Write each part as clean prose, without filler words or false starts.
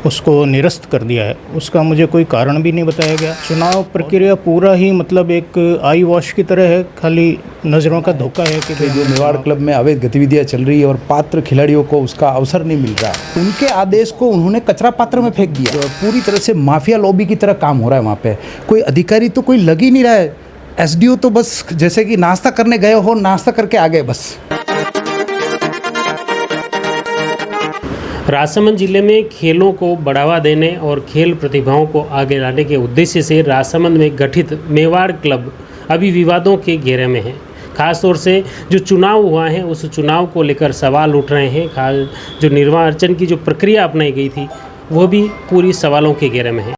उसको निरस्त कर दिया है, उसका मुझे कोई कारण भी नहीं बताया गया। चुनाव प्रक्रिया पूरा ही मतलब एक आई वॉश की तरह है, खाली नज़रों का धोखा है कि जो मेवाड़ क्लब में अवैध गतिविधियां चल रही है और पात्र खिलाड़ियों को उसका अवसर नहीं मिल रहा है, उनके आदेश को उन्होंने कचरा पात्र में फेंक दिया। पूरी तरह से माफिया लॉबी की तरह काम हो रहा है वहाँ पे। कोई अधिकारी तो कोई लग ही नहीं रहा है। एसडीओ तो बस जैसे कि नाश्ता करने गए हो, नाश्ता करके आ गए बस। राजसमंद जिले में खेलों को बढ़ावा देने और खेल प्रतिभाओं को आगे लाने के उद्देश्य से राजसमंद में गठित मेवाड़ क्लब अभी विवादों के घेरे में है। खासतौर से जो चुनाव हुआ है उस चुनाव को लेकर सवाल उठ रहे हैं। खास जो निर्वाचन की जो प्रक्रिया अपनाई गई थी वो भी पूरी सवालों के घेरे में है।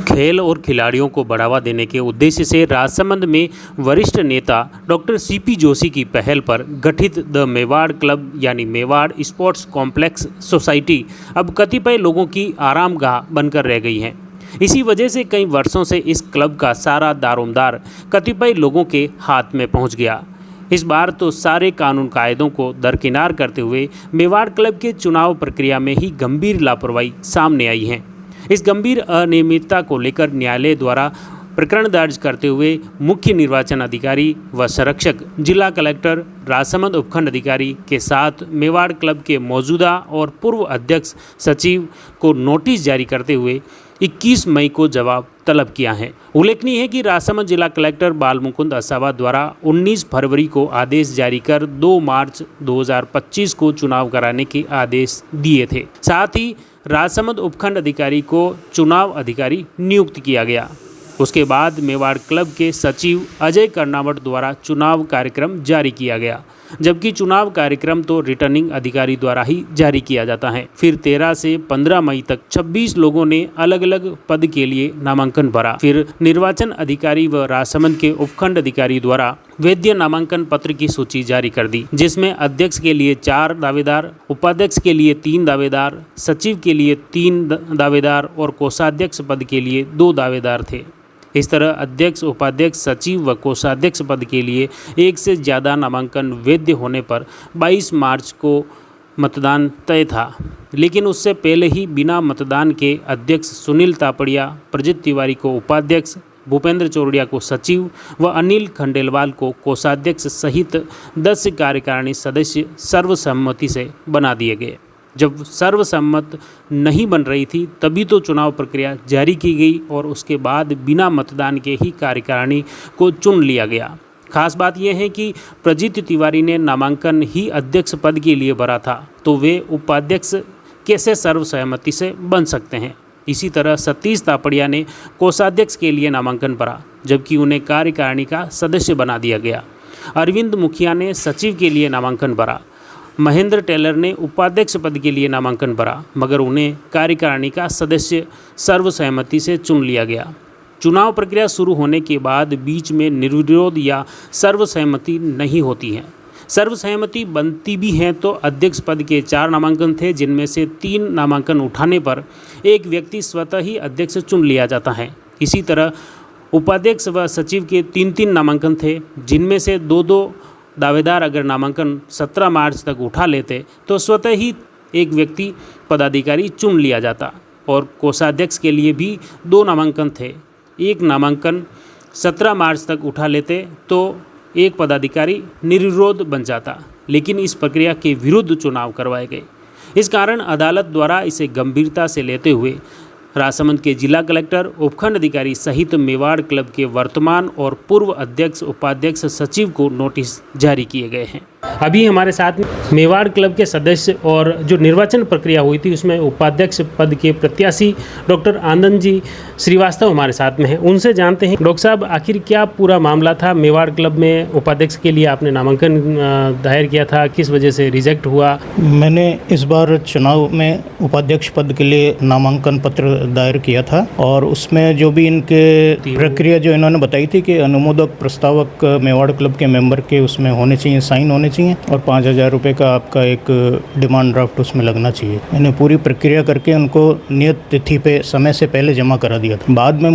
खेल और खिलाड़ियों को बढ़ावा देने के उद्देश्य से राजसमंद में वरिष्ठ नेता डॉक्टर सीपी जोशी की पहल पर गठित द मेवाड़ क्लब यानी मेवाड़ स्पोर्ट्स कॉम्प्लेक्स सोसाइटी अब कतिपय लोगों की आरामगाह बनकर रह गई है। इसी वजह से कई वर्षों से इस क्लब का सारा दारोमदार कतिपय लोगों के हाथ में पहुंच गया। इस बार तो सारे कानून कायदों को दरकिनार करते हुए मेवाड़ क्लब के चुनाव प्रक्रिया में ही गंभीर लापरवाही सामने आई है। इस गंभीर अनियमितता को लेकर न्यायालय द्वारा प्रकरण दर्ज करते हुए मुख्य निर्वाचन अधिकारी व संरक्षक जिला कलेक्टर राजसमंद उपखंड अधिकारी के साथ मेवाड़ क्लब के मौजूदा और पूर्व अध्यक्ष सचिव को नोटिस जारी करते हुए 21 मई को जवाब तलब किया है। उल्लेखनीय है कि राजसमंद जिला कलेक्टर बालमुकुंद असावा द्वारा 19 फरवरी को आदेश जारी कर 2 मार्च 2025 को चुनाव कराने के आदेश दिए थे। साथ ही राजसमंद उपखंड अधिकारी को चुनाव अधिकारी नियुक्त किया गया। उसके बाद मेवाड़ क्लब के सचिव अजय कर्नावट द्वारा चुनाव कार्यक्रम जारी किया गया, जबकि चुनाव कार्यक्रम तो रिटर्निंग अधिकारी द्वारा ही जारी किया जाता है। फिर 13 से 15 मई तक 26 लोगों ने अलग अलग पद के लिए नामांकन भरा। फिर निर्वाचन अधिकारी व राजसमंद के उपखंड अधिकारी द्वारा वैध नामांकन पत्र की सूची जारी कर दी, जिसमें अध्यक्ष के लिए 4 दावेदार, उपाध्यक्ष के लिए 3 दावेदार, सचिव के लिए 3 दावेदार और कोषाध्यक्ष पद के लिए 2 दावेदार थे। इस तरह अध्यक्ष, उपाध्यक्ष, सचिव व कोषाध्यक्ष पद के लिए एक से ज़्यादा नामांकन वैध होने पर 22 मार्च को मतदान तय था, लेकिन उससे पहले ही बिना मतदान के अध्यक्ष सुनील तापड़िया, प्रजित तिवारी को उपाध्यक्ष, भूपेंद्र चौरड़िया को सचिव व अनिल खंडेलवाल को कोषाध्यक्ष सहित 10 कार्यकारिणी सदस्य सर्वसम्मति से बना दिए गए। जब सर्वसम्मत नहीं बन रही थी तभी तो चुनाव प्रक्रिया जारी की गई और उसके बाद बिना मतदान के ही कार्यकारिणी को चुन लिया गया। खास बात यह है कि प्रजित तिवारी ने नामांकन ही अध्यक्ष पद के लिए भरा था, तो वे उपाध्यक्ष कैसे सर्वसहमति से बन सकते हैं। इसी तरह सतीश तापड़िया ने कोषाध्यक्ष के लिए नामांकन भरा, जबकि उन्हें कार्यकारिणी का सदस्य बना दिया गया। अरविंद मुखिया ने सचिव के लिए नामांकन भरा। महेंद्र टेलर ने उपाध्यक्ष पद के लिए नामांकन भरा, मगर उन्हें कार्यकारिणी का सदस्य सर्वसहमति से चुन लिया गया। चुनाव प्रक्रिया शुरू होने के बाद बीच में निर्विरोध या सर्वसहमति नहीं होती है। सर्वसहमति बनती भी है तो अध्यक्ष पद के 4 नामांकन थे, जिनमें से 3 नामांकन उठाने पर एक व्यक्ति स्वतः ही अध्यक्ष चुन लिया जाता है। इसी तरह उपाध्यक्ष व सचिव के 3-3 नामांकन थे, जिनमें से 2-2 दावेदार अगर नामांकन 17 मार्च तक उठा लेते तो स्वतः ही एक व्यक्ति पदाधिकारी चुन लिया जाता। और कोषाध्यक्ष के लिए भी 2 नामांकन थे, एक नामांकन 17 मार्च तक उठा लेते तो एक पदाधिकारी निर्विरोध बन जाता, लेकिन इस प्रक्रिया के विरुद्ध चुनाव करवाए गए। इस कारण अदालत द्वारा इसे गंभीरता से लेते हुए राजसमंद के जिला कलेक्टर, उपखंड अधिकारी सहित मेवाड़ क्लब के वर्तमान और पूर्व अध्यक्ष, उपाध्यक्ष, सचिव को नोटिस जारी किए गए हैं। अभी हमारे साथ मेवाड़ क्लब के सदस्य और जो निर्वाचन प्रक्रिया हुई थी उसमें उपाध्यक्ष पद के प्रत्याशी डॉक्टर आनंद जी श्रीवास्तव हमारे साथ में हैं। उनसे जानते हैं, डॉक्टर साहब आखिर क्या पूरा मामला था? मेवाड़ क्लब में उपाध्यक्ष के लिए आपने नामांकन दायर किया था, किस वजह से रिजेक्ट हुआ? मैंने इस बार चुनाव में उपाध्यक्ष पद के लिए नामांकन पत्र दायर किया था और उसमें जो भी इनके प्रक्रिया जो इन्होंने बताई थी कि अनुमोदक प्रस्तावक मेवाड़ क्लब के मेंबर के उसमें होने चाहिए, साइन होने चाहिए और 5,000 रुपये का आपका एक डिमांड ड्राफ्ट उसमें लगना चाहिए। मैंने पूरी प्रक्रिया करके उनको नियत तिथि पे समय से पहले जमा करा दिया था। बाद में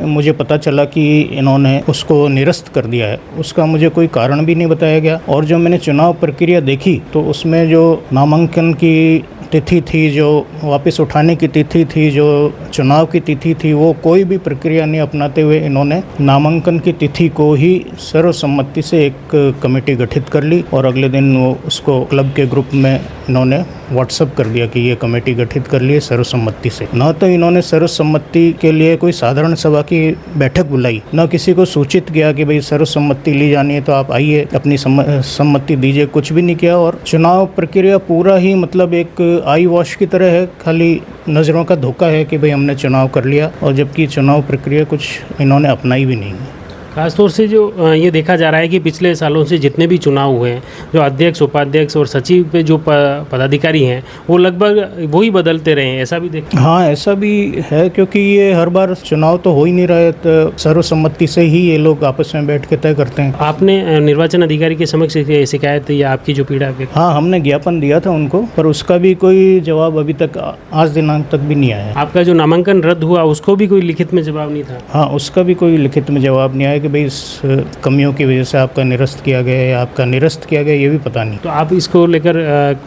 मुझे पता चला कि इन्होंने उसको निरस्त कर दिया है, उसका मुझे कोई कारण भी नहीं बताया गया। और जो मैंने चुनाव प्रक्रिया देखी तो उसमें जो नामांकन की तिथि थी, जो वापस उठाने की तिथि थी, जो चुनाव की तिथि थी, वो कोई भी प्रक्रिया नहीं अपनाते हुए इन्होंने नामांकन की तिथि को ही सर्वसम्मति से एक कमेटी गठित कर ली और अगले दिन वो उसको क्लब के ग्रुप में इन्होंने व्हाट्सअप कर दिया कि ये कमेटी गठित कर ली है सर्वसम्मति से। न तो इन्होंने सर्वसम्मति के लिए कोई साधारण सभा की बैठक बुलाई, न किसी को सूचित किया कि भाई सर्वसम्मति ली जानी है तो आप आइए अपनी सम्मति दीजिए, कुछ भी नहीं किया। और चुनाव प्रक्रिया पूरा ही मतलब एक आई वॉश की तरह है, खाली नज़रों का धोखा है कि भाई हमने चुनाव कर लिया, और जबकि चुनाव प्रक्रिया कुछ इन्होंने अपनाई भी नहीं है। खासतौर से जो ये देखा जा रहा है कि पिछले सालों से जितने भी चुनाव हुए हैं, जो अध्यक्ष, उपाध्यक्ष और सचिव पे जो पदाधिकारी हैं वो लगभग वही बदलते रहे हैं, ऐसा भी देखते हैं। हाँ, ऐसा भी है, क्योंकि ये हर बार चुनाव तो हो ही नहीं रहे, तो सर्वसम्मति से ही ये लोग आपस में बैठ के तय करते हैं। आपने निर्वाचन अधिकारी के समक्ष शिकायत या आपकी जो पीड़ा व्यक्त? हाँ, हमने ज्ञापन दिया था उनको, पर उसका भी कोई जवाब अभी तक आज दिनांक तक भी नहीं आया है। आपका जो नामांकन रद्द हुआ उसको भी कोई लिखित में जवाब नहीं था? हाँ, उसका भी कोई लिखित में जवाब नहीं आया कि भाई इस कमियों की वजह से आपका निरस्त किया गया या आपका निरस्त किया गया, ये भी पता नहीं। तो आप इसको लेकर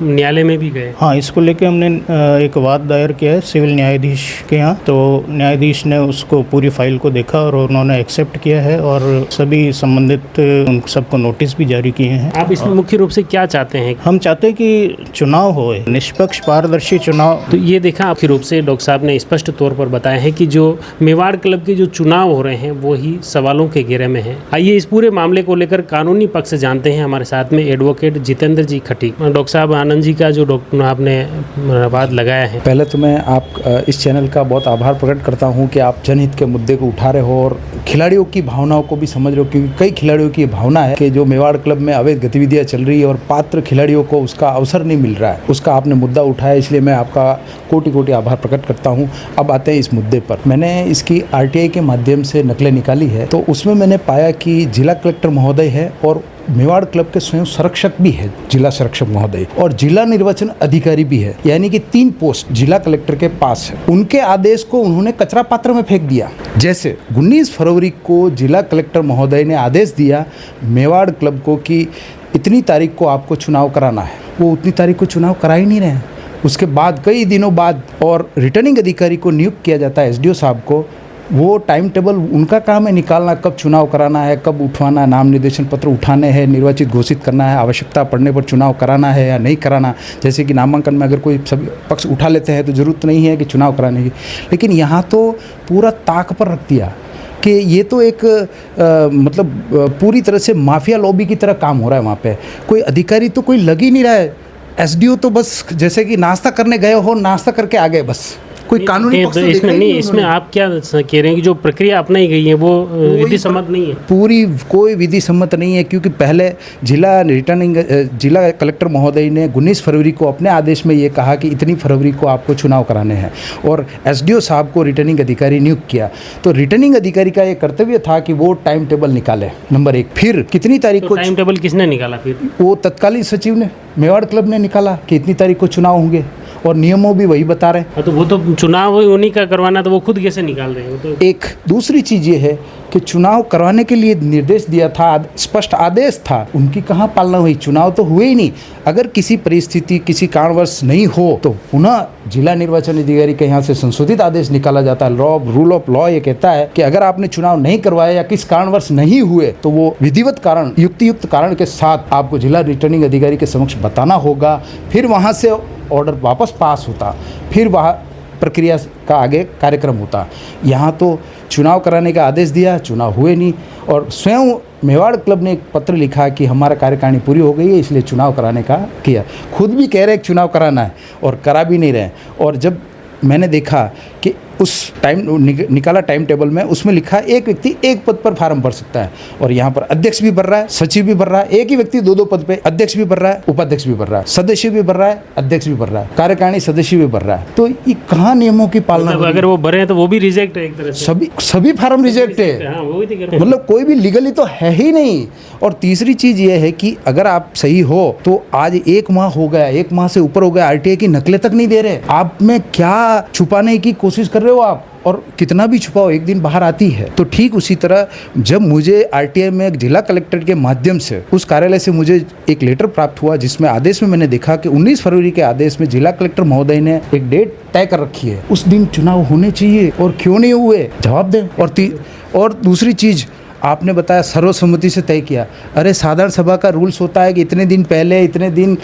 न्यायालय में भी गए? हाँ, इसको लेकर हमने एक वाद दायर किया है सिविल न्यायाधीश के यहाँ, तो न्यायाधीश ने उसको पूरी फाइल को देखा और उन्होंने एक्सेप्ट किया है और सभी संबंधित उन सबको नोटिस भी जारी किए हैं। आप इसमें मुख्य रूप से क्या चाहते हैं? हम चाहते हैं कि चुनाव हो, निष्पक्ष पारदर्शी चुनाव। तो ये देखा मुख्य रूप से डॉक्टर साहब ने स्पष्ट तौर पर बताया है कि जो मेवाड़ क्लब के जो चुनाव हो रहे हैं वो ही सवालों के घेरे में है। आइए इस पूरे मामले को लेकर कानूनी पक्ष से जानते हैं। हमारे साथ में एडवोकेट जितेंद्र जी खटीक। डॉक्टर साहब, आनंद जी का जो आपने वाद लगाया है, पहले तो मैं आप इस चैनल का बहुत आभार प्रकट करता हूं कि आप जनहित के मुद्दे को उठा रहे हो और खिलाड़ियों की भावनाओं को भी समझ रहे हो, क्योंकि कई खिलाड़ियों की भावना है कि जो मेवाड़ क्लब में अवैध गतिविधियां चल रही है और पात्र खिलाड़ियों को उसका अवसर नहीं मिल रहा है, उसका आपने मुद्दा उठाया, इसलिए मैं आपका कोटि कोटि आभार प्रकट करता हूं। अब आते हैं इस मुद्दे पर। मैंने इसकी RTI के माध्यम से नकलें निकाली है, तो उसमें मैंने पाया कि जिला कलेक्टर महोदय है और मेवाड़ क्लब के स्वयं संरक्षक भी है, जिला संरक्षक महोदय, और जिला निर्वाचन अधिकारी भी है, यानी कि 3 पोस्ट जिला कलेक्टर के पास है। उनके आदेश को उन्होंने कचरा पात्र में फेंक दिया। जैसे 19 फरवरी को जिला कलेक्टर महोदय ने आदेश दिया मेवाड़ क्लब को कि इतनी तारीख को आपको चुनाव कराना है, वो उतनी तारीख को चुनाव करा ही नहीं रहे हैं। उसके बाद कई दिनों बाद और रिटर्निंग अधिकारी को नियुक्त किया जाता है, SDO साहब को। वो टाइम टेबल उनका काम है निकालना, कब चुनाव कराना है, कब उठवाना, नाम निर्देशन पत्र उठाने हैं, निर्वाचित घोषित करना है, आवश्यकता पड़ने पर चुनाव कराना है या नहीं कराना। जैसे कि नामांकन में अगर कोई सभी पक्ष उठा लेते हैं तो ज़रूरत नहीं है कि चुनाव कराने की, लेकिन यहाँ तो पूरा ताक पर रख दिया कि ये तो एक पूरी तरह से माफिया लॉबी की तरह काम हो रहा है। वहाँ पे कोई अधिकारी तो कोई लग ही नहीं रहा है। SDO तो बस जैसे कि नाश्ता करने गए हो, नाश्ता करके आ गए, बस कोई कानूनी पक्ष तो इसमें नहीं। इसमें आप क्या कह रहे हैं कि जो प्रक्रिया अपनाई गई है वो विधि सम्मत नहीं है? पूरी कोई विधि सम्मत नहीं है, क्योंकि पहले जिला कलेक्टर महोदय ने 19 फरवरी को अपने आदेश में ये कहा कि इतनी फरवरी को आपको चुनाव कराने हैं और SDO साहब को रिटर्निंग अधिकारी नियुक्त किया। तो रिटर्निंग अधिकारी का ये कर्तव्य था कि वो टाइम टेबल निकाले, नंबर 1। फिर कितनी तारीख को टाइम टेबल किसने निकाला? फिर वो तत्कालीन सचिव ने, मेवाड़ क्लब ने निकाला कि इतनी तारीख को चुनाव होंगे और नियमों भी वही बता रहे हैं। तो वो तो चुनाव उन्हीं का करवाना, तो वो खुद कैसे निकाल रहे हैं? तो एक दूसरी चीज़ ये है कि चुनाव करवाने के लिए निर्देश दिया था, स्पष्ट आदेश था, उनकी कहाँ पालना हुई? चुनाव तो हुए ही नहीं। अगर किसी परिस्थिति, किसी कारणवश नहीं हो तो पुनः जिला निर्वाचन अधिकारी के यहाँ से संशोधित आदेश निकाला जाता है। रूल ऑफ लॉ ये कहता है कि अगर आपने चुनाव नहीं करवाया या किस कारणवश नहीं हुए तो वो विधिवत कारण, युक्तियुक्त कारण के साथ आपको जिला रिटर्निंग अधिकारी के समक्ष बताना होगा। फिर वहाँ से ऑर्डर वापस पास होता, फिर वहाँ प्रक्रिया का आगे कार्यक्रम होता। यहाँ तो चुनाव कराने का आदेश दिया, चुनाव हुए नहीं, और स्वयं मेवाड़ क्लब ने एक पत्र लिखा कि हमारा कार्यकारिणी पूरी हो गई है इसलिए चुनाव कराने का किया। खुद भी कह रहे हैं चुनाव कराना है और करा भी नहीं रहे। और जब मैंने देखा कि उस टाइम निकाला टाइम टेबल में, उसमें लिखा एक व्यक्ति एक पद पर फार्म भर सकता है, और यहाँ पर अध्यक्ष भी भर रहा है, सचिव भी भर रहा है। एक ही व्यक्ति 2-2 पद पे, अध्यक्ष भी भर रहा है, उपाध्यक्ष भी भर रहा है, सदस्य भी भर रहा है, अध्यक्ष भी भर रहा है, कार्यकारिणी सदस्य भी भर रहा है। तो ये कहाँ नियमों की पालना? अगर वो भरे हैं तो वो भी रिजेक्ट है एक तरह से। सभी फार्म रिजेक्ट है, मतलब कोई भी लीगली तो है ही नहीं। और तीसरी चीज़ ये है कि अगर आप सही हो तो आज 1 माह हो गया, 1 माह से ऊपर हो गया, RTI की नकलें तक नहीं दे रहे। आप में क्या छुपाने की कोशिश कर रहे हो रहे हो आप, और कितना भी छुपाओ एक दिन बाहर आती है। तो ठीक उसी तरह जब मुझे आरटीआई में जिला कलेक्टर के माध्यम से उस कार्यालय से मुझे एक लेटर प्राप्त हुआ, जिसमें आदेश में मैंने देखा कि 19 फरवरी के आदेश में जिला कलेक्टर महोदय ने एक डेट तय कर रखी है, उस दिन चुनाव होने चाहिए और क्यों नहीं हुए, जवाब दें। और दूसरी चीज़ आपने बताया सर्वसम्मति से तय किया। अरे साधारण सभा का रूल्स होता है कि इतने दिन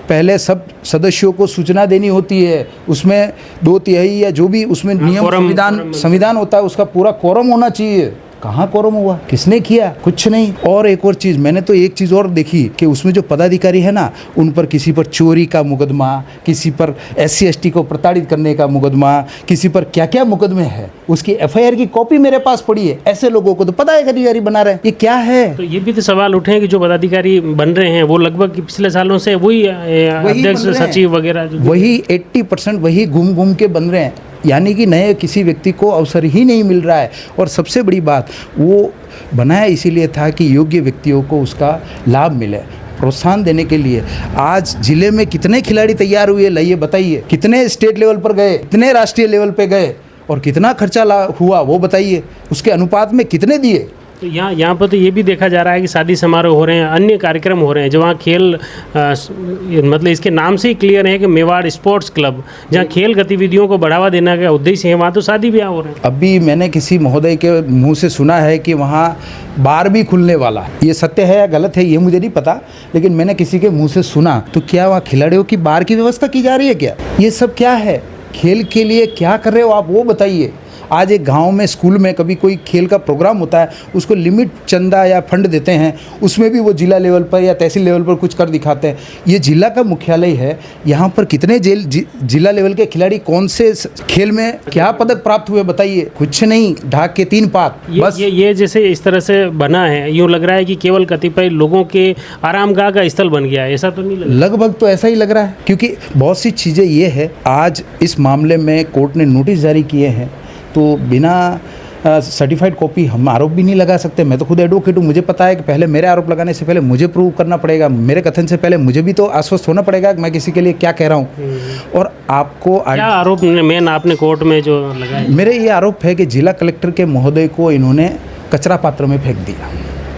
पहले सब सदस्यों को सूचना देनी होती है, उसमें 2/3 या जो भी उसमें नियम संविधान होता है उसका पूरा कोरम होना चाहिए। कहाँ कोरम हुआ, किसने किया, कुछ नहीं। और एक और चीज़, मैंने तो एक चीज़ और देखी कि उसमें जो पदाधिकारी है ना, उन पर किसी पर चोरी का मुकदमा, किसी पर SC/ST को प्रताड़ित करने का मुकदमा, किसी पर क्या क्या मुकदमे है, उसकी FIR की कॉपी मेरे पास पड़ी है। ऐसे लोगों को तो पदाधिकारी बना रहे हैं, ये क्या है। तो ये भी तो सवाल उठे हैं कि जो पदाधिकारी बन रहे हैं वो लगभग पिछले सालों से वही अध्यक्ष सचिव वगैरह, वही 80% वही घूम के बन रहे हैं, यानी कि नए किसी व्यक्ति को अवसर ही नहीं मिल रहा है। और सबसे बड़ी बात, वो बनाया इसीलिए था कि योग्य व्यक्तियों को उसका लाभ मिले, प्रोत्साहन देने के लिए। आज जिले में कितने खिलाड़ी तैयार हुए, लाइए बताइए, कितने स्टेट लेवल पर गए, कितने राष्ट्रीय लेवल पर गए, और कितना खर्चा हुआ वो बताइए, उसके अनुपात में कितने दिए। तो यहाँ पर तो ये भी देखा जा रहा है कि शादी समारोह हो रहे हैं, अन्य कार्यक्रम हो रहे हैं, जहाँ खेल मतलब इसके नाम से ही क्लियर है कि मेवाड़ स्पोर्ट्स क्लब, जहाँ खेल गतिविधियों को बढ़ावा देने का उद्देश्य है, वहाँ तो शादी ब्याह हो रहे हैं। अभी मैंने किसी महोदय के मुंह से सुना है कि वहाँ बार भी खुलने वाला है। ये सत्य है या गलत है ये मुझे नहीं पता, लेकिन मैंने किसी के मुँह से सुना। तो क्या वहाँ खिलाड़ियों की बार की व्यवस्था की जा रही है क्या? ये सब क्या है? खेल के लिए क्या कर रहे हो आप, वो बताइए। आज एक गांव में स्कूल में कभी कोई खेल का प्रोग्राम होता है, उसको लिमिट चंदा या फंड देते हैं, उसमें भी वो जिला लेवल पर या तहसील लेवल पर कुछ कर दिखाते हैं। ये जिला का मुख्यालय है, यहाँ पर कितने जिला लेवल के खिलाड़ी कौन से खेल में क्या पदक प्राप्त हुए बताइए? कुछ नहीं, ढाक के 3 पात बस। ये जैसे इस तरह से बना है, यूँ लग रहा है कि केवल कतिपय लोगों के आरामगाह का स्थल बन गया है, ऐसा तो नहीं लग रहा? लगभग तो ऐसा ही लग रहा है, क्योंकि बहुत सी चीज़ें ये है। आज इस मामले में कोर्ट ने नोटिस जारी किए हैं, तो बिना सर्टिफाइड कॉपी हम आरोप भी नहीं लगा सकते। मैं तो खुद एडवोकेट हूँ, मुझे पता है कि पहले मेरे आरोप लगाने से पहले मुझे प्रूव करना पड़ेगा, मेरे कथन से पहले मुझे भी तो आश्वस्त होना पड़ेगा कि मैं किसी के लिए क्या कह रहा हूँ। और आपको क्या आरोप मेन आपने कोर्ट में जो लगाया? मेरे ये आरोप है कि जिला कलेक्टर के महोदय को इन्होंने कचरा पात्र में फेंक दिया,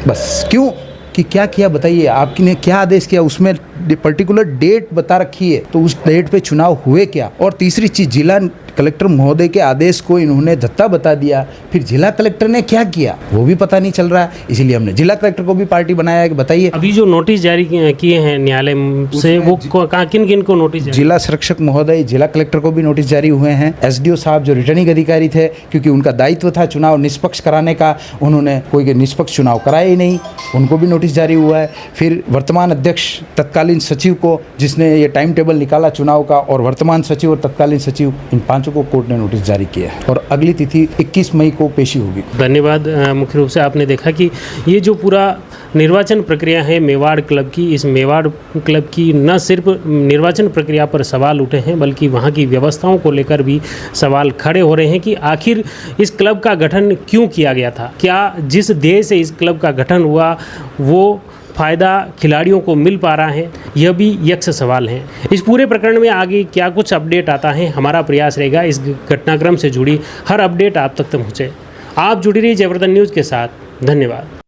बस। क्यों कि क्या किया बताइए, आपने क्या आदेश किया, उसमें पर्टिकुलर डेट बता रखी है, तो उस डेट पे चुनाव हुए क्या? और तीसरी चीज़, जिला कलेक्टर महोदय के आदेश को इन्होंने धत्ता बता दिया, फिर जिला कलेक्टर ने क्या किया वो भी पता नहीं चल रहा है। इसीलिए हमने जिला कलेक्टर को भी पार्टी बनाया है कि बताइए। अभी जो नोटिस जारी किए हैं न्यायालय से, वो किन किन को नोटिस? जिला संरक्षक महोदय, जिला कलेक्टर को भी नोटिस जारी हुए हैं। SDO साहब जो रिटर्निंग अधिकारी थे, क्योंकि उनका दायित्व था चुनाव निष्पक्ष कराने का, उन्होंने कोई निष्पक्ष चुनाव कराया ही नहीं, उनको भी नोटिस जारी हुआ है। फिर वर्तमान अध्यक्ष तत्कालीन सचिव को, जिसने ये टाइम टेबल निकाला चुनाव का, और वर्तमान सचिव और तत्कालीन सचिव, इन 5 को कोर्ट ने नोटिस जारी किया है, और अगली तिथि 21 मई को पेशी होगी। धन्यवाद। मुख्य रूप से आपने देखा कि ये जो पूरा निर्वाचन प्रक्रिया है मेवाड़ क्लब की, इस मेवाड़ क्लब की न सिर्फ निर्वाचन प्रक्रिया पर सवाल उठे हैं, बल्कि वहाँ की व्यवस्थाओं को लेकर भी सवाल खड़े हो रहे हैं कि आखिर इस क्लब का गठन क्यों किया गया था? क्या जिस ध्येय से इस क्लब का गठन हुआ वो फ़ायदा खिलाड़ियों को मिल पा रहा है? यह भी यक्ष सवाल है। इस पूरे प्रकरण में आगे क्या कुछ अपडेट आता है, हमारा प्रयास रहेगा इस घटनाक्रम से जुड़ी हर अपडेट आप तक पहुँचे। आप जुड़ी रहिए जयवर्धन न्यूज़ के साथ। धन्यवाद।